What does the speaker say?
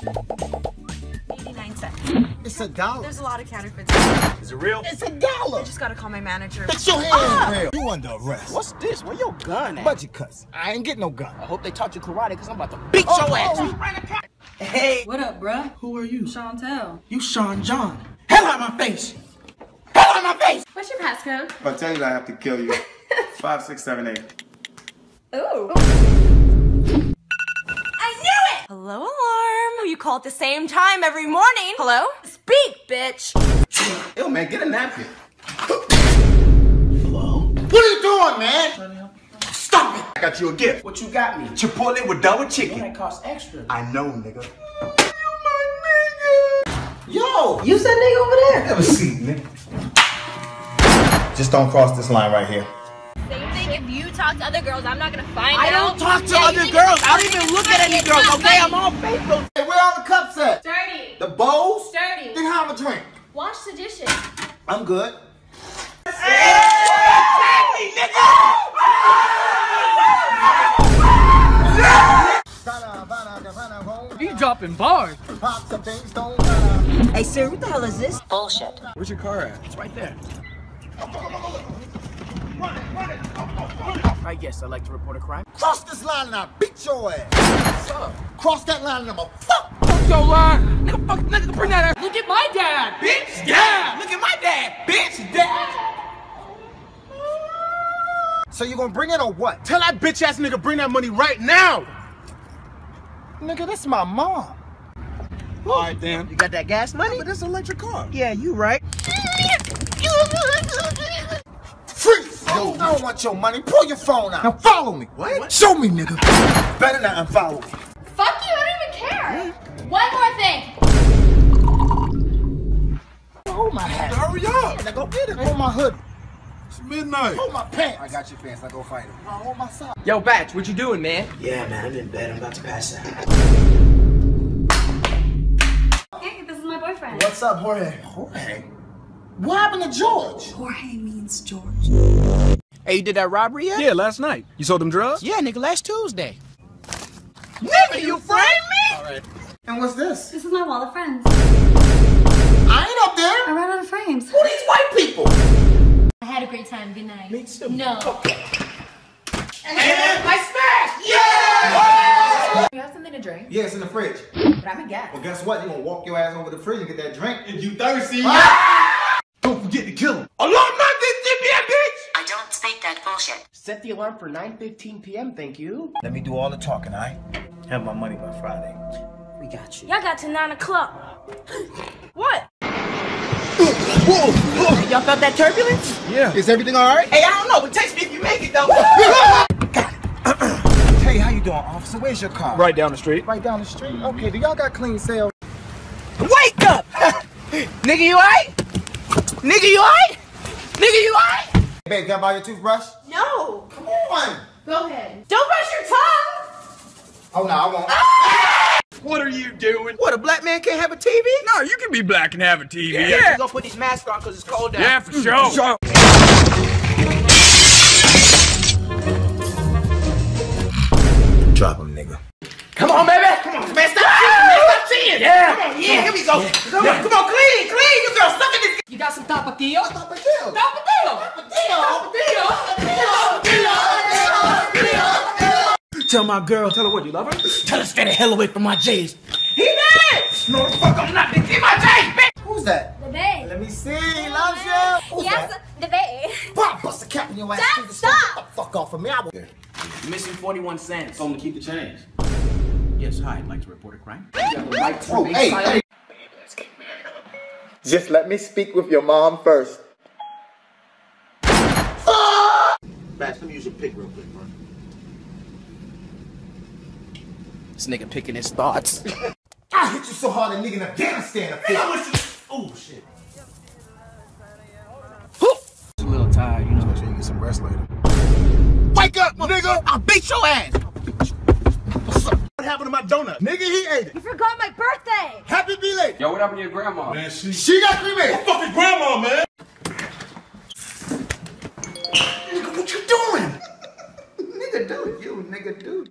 $0.89. It's $1. There's a lot of counterfeits. Is it real? It's $1. I just gotta call my manager. It's your hand. You under arrest. What's this? Where your gun at? Budget cuts. I ain't getting no gun. I hope they taught you karate, because I'm about to beat your ass. Hey. What up, bruh? Who are you? Chantel. You Sean John. Hell out my face. Hell out my face. What's your passcode? If I tell you that, I have to kill you. 5, 6, 7, 8. Ooh. I knew it! Hello, alarm. You call at the same time every morning. Hello? Speak, bitch. Yo, man, get a napkin. Hello? What are you doing, man? Stop it! I got you a gift. What you got me? Chipotle with double Yo, chicken. that costs extra. I know, nigga. Yo! Use that nigga over there. Never see, nigga. Just don't cross this line right here. Same thing if you talk to other girls, I'm not gonna find I don't talk to other girls. I don't even look at any girls, okay? I'm on Facebook. Hey, where all the cups at? Dirty. The bowls? Dirty. Then have a drink. Wash the dishes. I'm good. You dropping bars. Pop some things, don't Hey sir, what the hell is this? Bullshit. Where's your car at? It's right there. I guess I'd like to report a crime. Cross this line and I'll beat your ass. What's up? Cross that line and I'ma fuck. Fuck your line. Nigga, fuck, nigga, bring that ass. Look at my dad, bitch. Yeah! Look at my dad, bitch! Dad! So you gonna bring it or what? Tell that bitch ass nigga bring that money right now! Nigga, this my mom. Alright, then. You got that gas money? But it's an electric car. Yeah, you right. Freeze! Yo, I don't want your money. Pull your phone out. Now follow me. What? Show me, nigga. Better not unfollow me. Fuck you, I don't even care. One more thing. Hold my hat. Hurry up! Now go get it. Hold my hoodie. It's midnight. Hold my pants. I got your pants. Now go fight him. Hold my sock. Yo, Batch, what you doing, man? Yeah, man, I'm in bed. I'm about to pass out. Hey, this is my boyfriend. What's up, Jorge? Jorge? What happened to George? Jorge means George. Hey, you did that robbery yet? Yeah, last night. You sold them drugs? Yeah, nigga, last Tuesday. Nigga, you framed me? Alright. And what's this? This is my wall of friends. I ain't up there. I ran out of frames. Who these white people? I had a great time. Good night. Me too. No. And my smash! Yeah! You have something to drink? Yeah, it's in the fridge. But I'm a guest. Well, guess what? You gonna walk your ass over the fridge and get that drink. If you thirsty, Don't forget to kill him. alarm not this bitch! I don't speak that bullshit. Set the alarm for 9:15 p.m., thank you. Let me do all the talking, alright? Have my money by Friday. We got you. Y'all got to 9 o'clock. What? Y'all felt that turbulence? Yeah. Is everything alright? Hey, I don't know, but text me if you make it, though. Hey, how you doing, officer? Where's your car? Right down the street. Right down the street? Okay, do y'all got clean sales? Wake up! Nigga, you alright? Nigga, you alright? Nigga, you alright? Babe, can I buy your toothbrush? No. Come on! Go ahead. Don't brush your tongue. Oh, no, I won't. What are you doing? What, a black man can't have a TV? No, you can be black and have a TV. Yeah. Go put these masks on because it's cold out. Yeah, for sure. Drop him, nigga. Come on, baby. Come on, man. Stop cheating, man. Stop cheating. Yeah. Come on, yeah. Here we go. Come on, clean. You girl, suck at this. You got some tapatio? Tapatio. Tell my girl, tell her what, you love her? Tell her stay the hell away from my J's. He did! No, fuck, I'm not. Get my J's, bitch! Who's that? The bae. Let me see. Loves you. Who's that? the bae. Pop, bust a cap in your ass. Stop, through the store. stop. Get the fuck off of me. I will. Missing 41 cents. Told him to keep the change. Yes, hi, I'd like to report a crime. You got the right to Oh, remain hey, silent. hey. Just let me speak with your mom first. Bash, let me use your pick real quick, bro. This nigga picking his thoughts. I hit you so hard a nigga in Afghanistan. Oh, shit. A little tired, you know. Make sure you get some rest later. Wake up, nigga! I'll beat your ass! What happened to my donut? Nigga, he ate it. You forgot my birthday. Happy belated. Yo, what happened to your grandma? Man, She got cremated. fucking grandma, man! Nigga, what you doing? Nigga, dude. You, nigga, dude.